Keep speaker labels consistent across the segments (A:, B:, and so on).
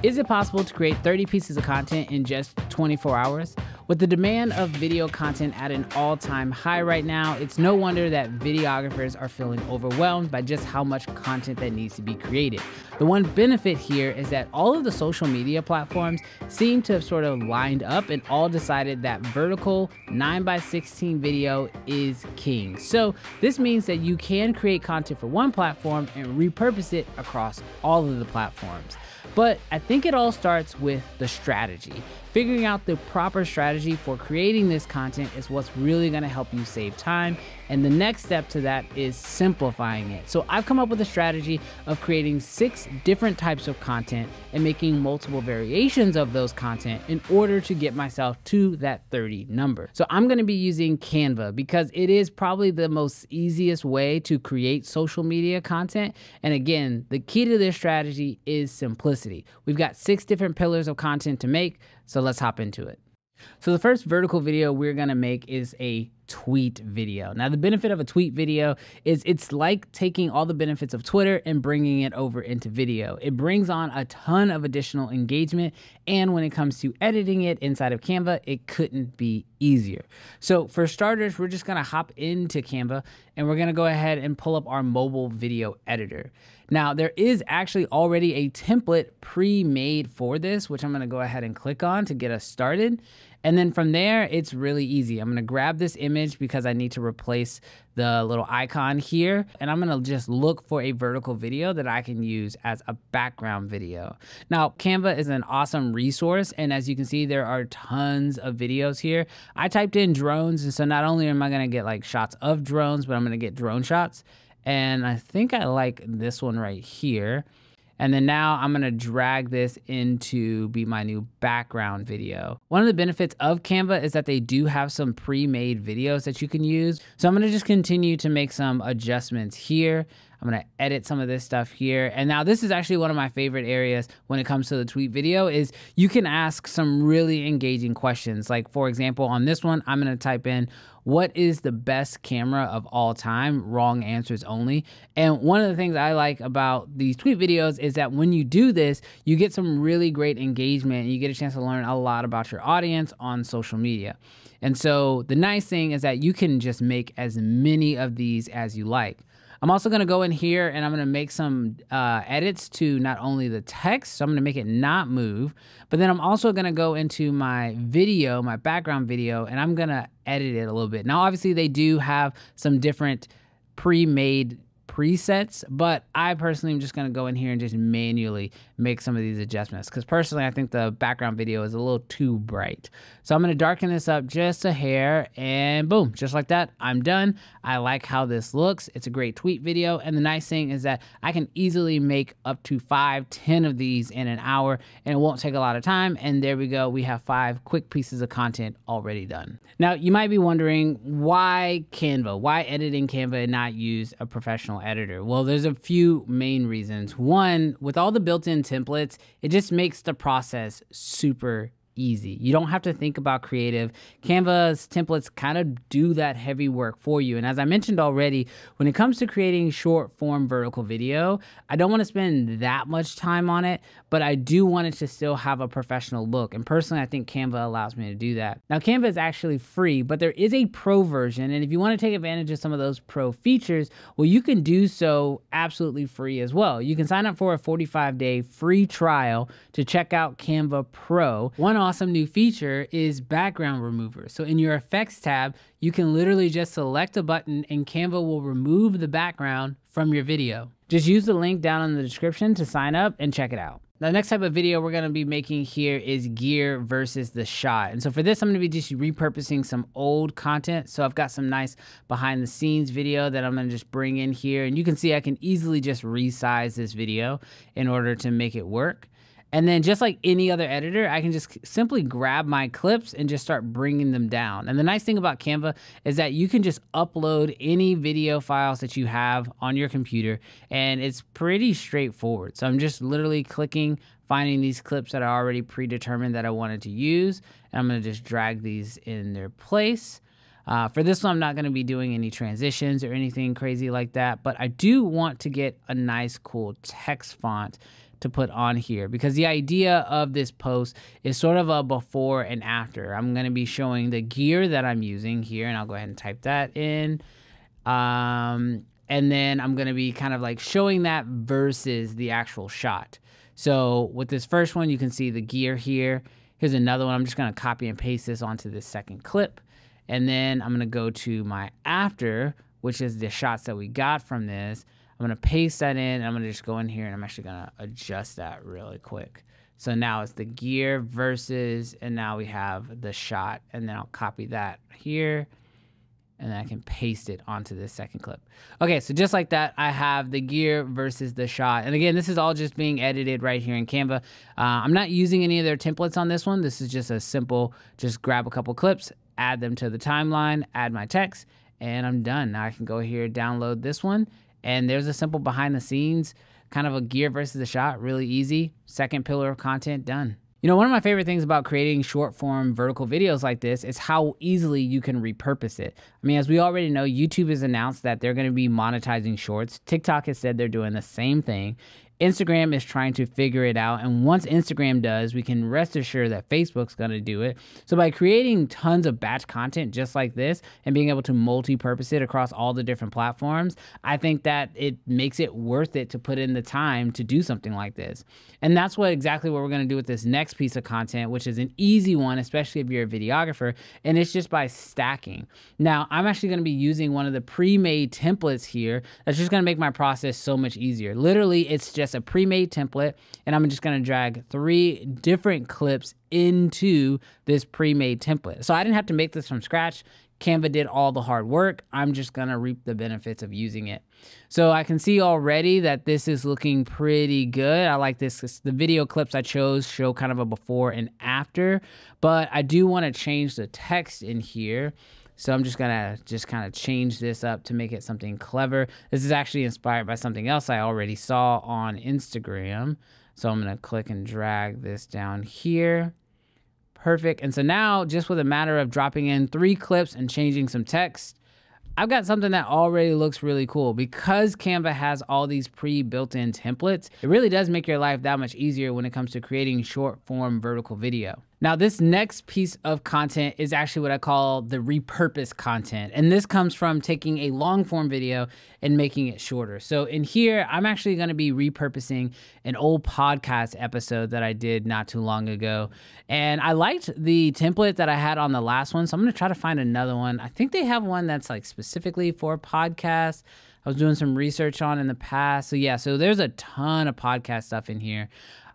A: Is it possible to create 30 pieces of content in just 24 hours? With the demand of video content at an all-time high right now, it's no wonder that videographers are feeling overwhelmed by just how much content that needs to be created. The one benefit here is that all of the social media platforms seem to have sort of lined up and all decided that vertical 9:16 video is king. So this means that you can create content for one platform and repurpose it across all of the platforms. But I think it all starts with the strategy. Figuring out the proper strategy for creating this content is what's really going to help you save time. And the next step to that is simplifying it. So I've come up with a strategy of creating 6 different types of content and making multiple variations of those content in order to get myself to that 30 number. So I'm going to be using Canva because it is probably the most easiest way to create social media content. And again, the key to this strategy is simplicity. We've got 6 different pillars of content to make. So let's hop into it. So the first vertical video we're gonna make is a tweet video. Now the benefit of a tweet video is it's like taking all the benefits of Twitter and bringing it over into video. It brings on a ton of additional engagement, and when it comes to editing it inside of Canva, it couldn't be easier. So for starters, we're just gonna hop into Canva and we're gonna go ahead and pull up our mobile video editor. Now there is actually already a template pre-made for this, which I'm gonna go ahead and click on to get us started. And then from there, it's really easy. I'm gonna grab this image because I need to replace the little icon here. And I'm gonna just look for a vertical video that I can use as a background video. Now, Canva is an awesome resource. And as you can see, there are tons of videos here. I typed in drones. And so not only am I gonna get like shots of drones, but I'm gonna get drone shots. And I think I like this one right here. And then now I'm gonna drag this into be my new background video. One of the benefits of Canva is that they do have some pre-made videos that you can use. So I'm gonna just continue to make some adjustments here. I'm gonna edit some of this stuff here. And now this is actually one of my favorite areas when it comes to the tweet video is you can ask some really engaging questions. Like for example, on this one, I'm gonna type in, what is the best camera of all time? Wrong answers only. And one of the things I like about these tweet videos is that when you do this, you get some really great engagement and you get a chance to learn a lot about your audience on social media. And so the nice thing is that you can just make as many of these as you like. I'm also gonna go in here and I'm gonna make some edits to not only the text, so I'm gonna make it not move, but then I'm also gonna go into my video, my background video, and I'm gonna edit it a little bit. Now, obviously they do have some different pre-made presets, but I personally am just gonna go in here and just manually make some of these adjustments because personally I think the background video is a little too bright. So I'm gonna darken this up just a hair and boom, just like that, I'm done. I like how this looks. It's a great tweet video, and the nice thing is that I can easily make up to 5-10 of these in an hour and it won't take a lot of time, and there we go, we have 5 quick pieces of content already done. Now you might be wondering, why Canva? Why edit in Canva and not use a professional editor? Well, there's a few main reasons. One, with all the built-in templates, it just makes the process super easy. You don't have to think about creative. Canva's templates kind of do that heavy work for you. And as I mentioned already, when it comes to creating short form vertical video, I don't want to spend that much time on it, but I do want it to still have a professional look. And personally, I think Canva allows me to do that. Now, Canva is actually free, but there is a pro version. And if you want to take advantage of some of those pro features, well, you can do so absolutely free as well. You can sign up for a 45-day free trial to check out Canva Pro. One awesome new feature is background remover. So in your effects tab, you can literally just select a button and Canva will remove the background from your video. Just use the link down in the description to sign up and check it out. The next type of video we're gonna be making here is gear versus the shot. And so for this, I'm gonna be just repurposing some old content. So I've got some nice behind the scenes video that I'm gonna just bring in here. And you can see I can easily just resize this video in order to make it work. And then just like any other editor, I can just simply grab my clips and just start bringing them down. And the nice thing about Canva is that you can just upload any video files that you have on your computer, and it's pretty straightforward. So I'm just literally clicking, finding these clips that are already predetermined that I wanted to use, and I'm gonna just drag these in their place. For this one, I'm not gonna be doing any transitions or anything crazy like that, but I do want to get a nice, cool text font to put on here, because the idea of this post is sort of a before and after. I'm going to be showing the gear that I'm using here, and I'll go ahead and type that in. And then I'm going to be kind of like showing that versus the actual shot. So with this first one, you can see the gear here. Here's another one. I'm just going to copy and paste this onto this second clip. And then I'm going to go to my after, which is the shots that we got from this. I'm going to paste that in, and I'm going to just go in here, and I'm actually going to adjust that really quick. So now it's the gear versus, and now we have the shot, and then I'll copy that here, and then I can paste it onto this second clip. Okay, so just like that, I have the gear versus the shot. And again, this is all just being edited right here in Canva. I'm not using any of their templates on this one. This is just a simple, just grab a couple clips, add them to the timeline, add my text, and I'm done. Now I can go here, download this one, and there's a simple behind the scenes, kind of a gear versus a shot, really easy. Second pillar of content, done. You know, one of my favorite things about creating short form vertical videos like this is how easily you can repurpose it. I mean, as we already know, YouTube has announced that they're going to be monetizing shorts. TikTok has said they're doing the same thing. Instagram is trying to figure it out, and once Instagram does, we can rest assured that Facebook's going to do it. So by creating tons of batch content just like this and being able to multi-purpose it across all the different platforms, I think that it makes it worth it to put in the time to do something like this. And that's exactly what we're going to do with this next piece of content, which is an easy one, especially if you're a videographer, and it's just by stacking. Now, I'm actually going to be using one of the pre-made templates here that's just going to make my process so much easier. Literally, it's just a pre-made template, and I'm just going to drag 3 different clips into this pre-made template. So I didn't have to make this from scratch. Canva did all the hard work. I'm just going to reap the benefits of using it. So I can see already that this is looking pretty good. I like this. The video clips I chose show kind of a before and after, but I do want to change the text in here. So I'm just gonna kind of change this up to make it something clever. This is actually inspired by something else I already saw on Instagram. So I'm gonna click and drag this down here. Perfect. And so now, just with a matter of dropping in 3 clips and changing some text, I've got something that already looks really cool. Because Canva has all these pre-built-in templates, it really does make your life that much easier when it comes to creating short-form vertical video. Now, this next piece of content is actually what I call the repurposed content. And this comes from taking a long form video and making it shorter. So in here, I'm actually going to be repurposing an old podcast episode that I did not too long ago. And I liked the template that I had on the last one. So I'm going to try to find another one. I think they have one that's like specifically for podcasts. I was doing some research on in the past. So yeah, so there's a ton of podcast stuff in here.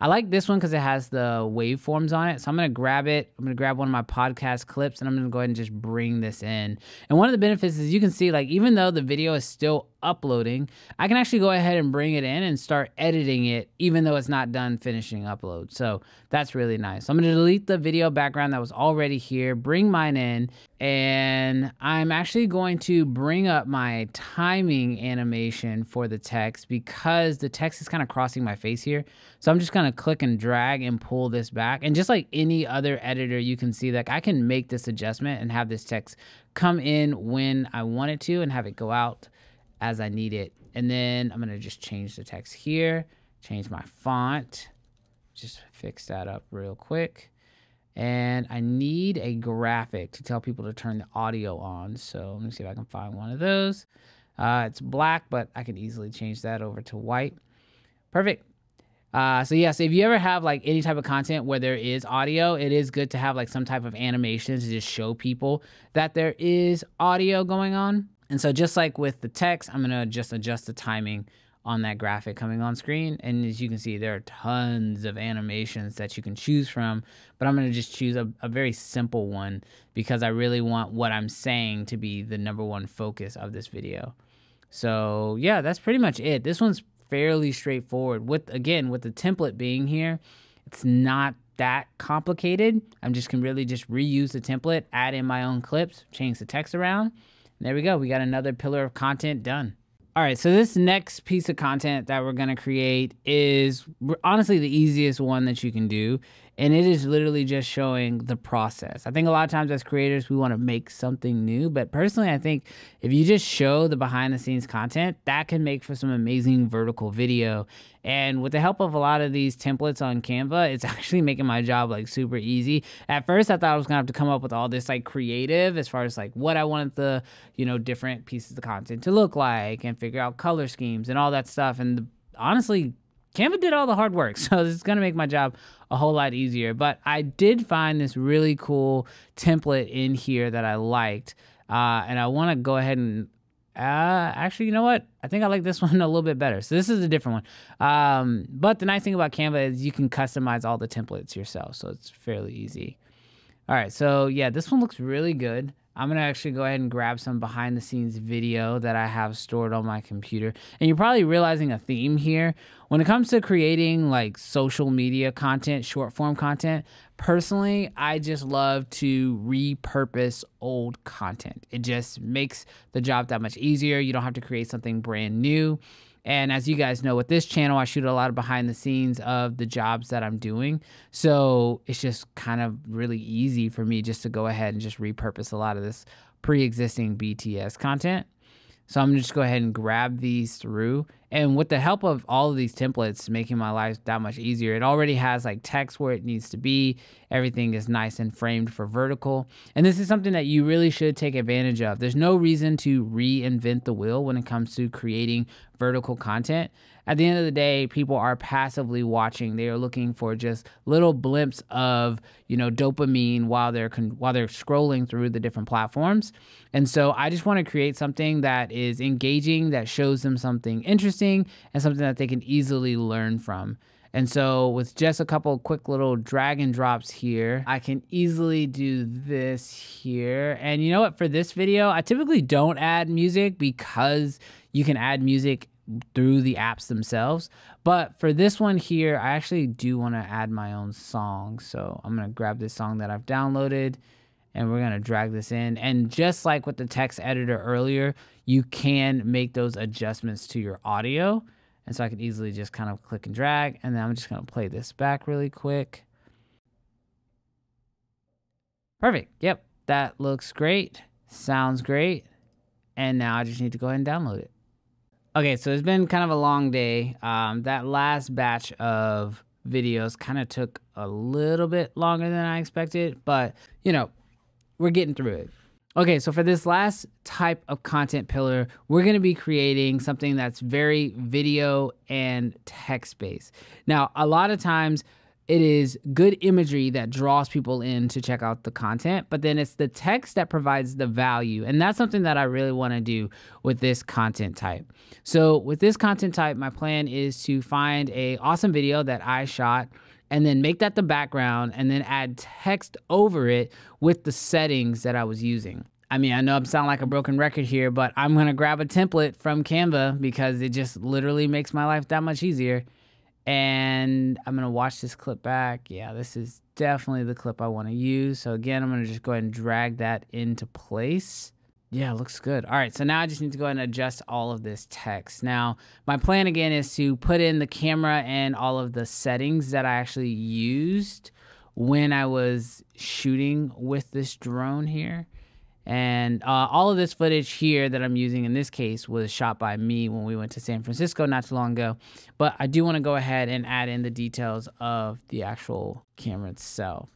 A: I like this one because it has the waveforms on it. So I'm going to grab it. I'm going to grab one of my podcast clips, and I'm going to go ahead and just bring this in. And one of the benefits is you can see, like, even though the video is still uploading, I can actually go ahead and bring it in and start editing it, even though it's not done finishing upload. So that's really nice. So I'm going to delete the video background that was already here, bring mine in, and I'm actually going to bring up my timing animation for the text because the text is kind of crossing my face here. So I'm just going to click and drag and pull this back. And just like any other editor, you can see that I can make this adjustment and have this text come in when I want it to and have it go out as I need it. And then I'm going to just change the text here, change my font, just fix that up real quick. And I need a graphic to tell people to turn the audio on. So let me see if I can find one of those. It's black, but I can easily change that over to white. Perfect. So yeah, so if you ever have like any type of content where there is audio, it is good to have like some type of animation to just show people that there is audio going on. And so just like with the text, I'm going to just adjust the timing on that graphic coming on screen. And as you can see, there are tons of animations that you can choose from, but I'm going to just choose a very simple one because I really want what I'm saying to be the #1 focus of this video. So yeah, that's pretty much it. This one's fairly straightforward. With the template being here, it's not that complicated. I'm just can really just reuse the template, add in my own clips, change the text around. And there we go. We got another pillar of content done. All right, so this next piece of content that we're going to create is honestly the easiest one that you can do. And it is literally just showing the process. I think a lot of times as creators, we want to make something new. But personally, I think if you just show the behind the scenes content, that can make for some amazing vertical video. And with the help of a lot of these templates on Canva, it's actually making my job like super easy. At first, I thought I was gonna have to come up with all this like creative as far as like what I wanted the, different pieces of content to look like and figure out color schemes and all that stuff. And honestly, Canva did all the hard work. So this is gonna make my job a whole lot easier. But I did find this really cool template in here that I liked. And I wanna go ahead and actually, you know what? I think I like this one a little bit better. So this is a different one. But the nice thing about Canva is you can customize all the templates yourself. So it's fairly easy. All right. So yeah, this one looks really good. I'm going to actually go ahead and grab some behind the scenes video that I have stored on my computer. And you're probably realizing a theme here. When it comes to creating like social media content, short form content, personally, I just love to repurpose old content. It just makes the job that much easier. You don't have to create something brand new. And as you guys know, with this channel, I shoot a lot of behind the scenes of the jobs that I'm doing. So it's just kind of really easy for me just to go ahead and just repurpose a lot of this pre-existing BTS content. So I'm just go ahead and grab these through. And with the help of all of these templates, making my life that much easier, it already has like text where it needs to be. Everything is nice and framed for vertical. And this is something that you really should take advantage of. There's no reason to reinvent the wheel when it comes to creating vertical content. At the end of the day, people are passively watching. They are looking for just little blimps of, dopamine while they're scrolling through the different platforms. And so I just want to create something that is engaging, that shows them something interesting and something that they can easily learn from. And so with just a couple of quick little drag and drops here, I can easily do this here. And you know what? For this video, I typically don't add music because you can add music through the apps themselves. But for this one here, I actually do want to add my own song. So I'm going to grab this song that I've downloaded and we're going to drag this in. And just like with the text editor earlier, you can make those adjustments to your audio. And so I can easily just kind of click and drag. And then I'm just going to play this back really quick. Perfect. Yep. That looks great. Sounds great. And now I just need to go ahead and download it. Okay, so it's been kind of a long day. That last batch of videos kind of took a little bit longer than I expected, but we're getting through it. Okay, so for this last type of content pillar, we're going to be creating something that's very video and text-based. Now, a lot of times it is good imagery that draws people in to check out the content, but then it's the text that provides the value. And that's something that I really want to do with this content type. So with this content type, my plan is to find an awesome video that I shot and then make that the background and then add text over it with the settings that I was using. I mean, I know I sound like a broken record here, but I'm going to grab a template from Canva because it just literally makes my life that much easier. And I'm going to watch this clip back. Yeah, this is definitely the clip I want to use. So again, I'm going to just go ahead and drag that into place. Yeah, looks good. All right, so now I just need to go ahead and adjust all of this text. Now, my plan again is to put in the camera and all of the settings that I actually used when I was shooting with this drone here. And all of this footage here that I'm using in this case was shot by me when we went to San Francisco not too long ago. But I do want to go ahead and add in the details of the actual camera itself.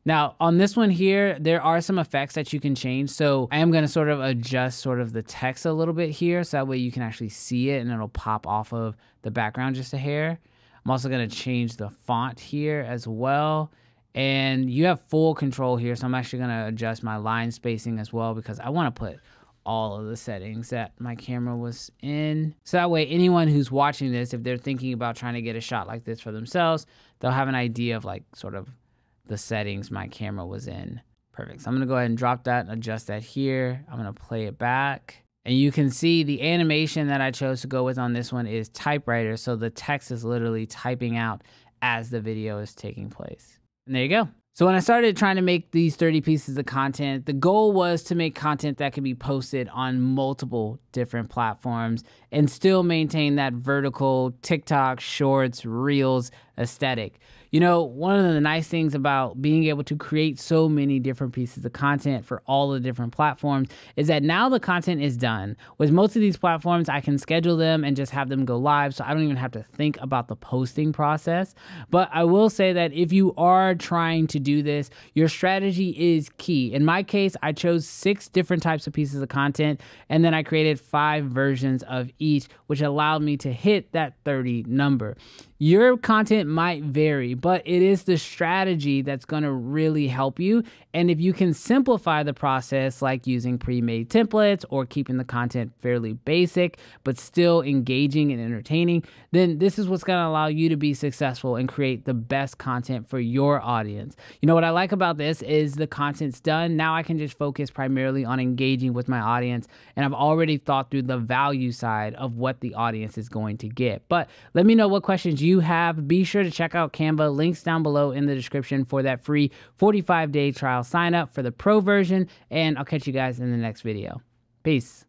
A: Now, on this one here, there are some effects that you can change. So I am going to sort of adjust sort of the text a little bit here. So that way you can actually see it and it'll pop off of the background just a hair. I'm also going to change the font here as well. And you have full control here. So I'm actually going to adjust my line spacing as well because I want to put all of the settings that my camera was in. So that way anyone who's watching this, if they're thinking about trying to get a shot like this for themselves, they'll have an idea of like sort of the settings my camera was in. Perfect. So I'm going to go ahead and drop that and adjust that here. I'm going to play it back. And you can see the animation that I chose to go with on this one is typewriter. So the text is literally typing out as the video is taking place. And there you go. So when I started trying to make these 30 pieces of content, the goal was to make content that could be posted on multiple different platforms and still maintain that vertical TikTok, Shorts, Reels aesthetic. You know, one of the nice things about being able to create so many different pieces of content for all the different platforms is that now the content is done. With most of these platforms, I can schedule them and just have them go live, so I don't even have to think about the posting process. But I will say that if you are trying to do this, your strategy is key. In my case, I chose 6 different types of pieces of content, and then I created 5 versions of each, which allowed me to hit that 30 number. Your content might vary, but it is the strategy that's going to really help you. And if you can simplify the process, like using pre-made templates or keeping the content fairly basic, but still engaging and entertaining, then this is what's going to allow you to be successful and create the best content for your audience. You know, what I like about this is the content's done. Now I can just focus primarily on engaging with my audience. And I've already thought through the value side of what the audience is going to get. But let me know what questions you have. Be sure to check out Canva. Links down below in the description for that free 45-day trial sign up for the pro version. And I'll catch you guys in the next video. Peace.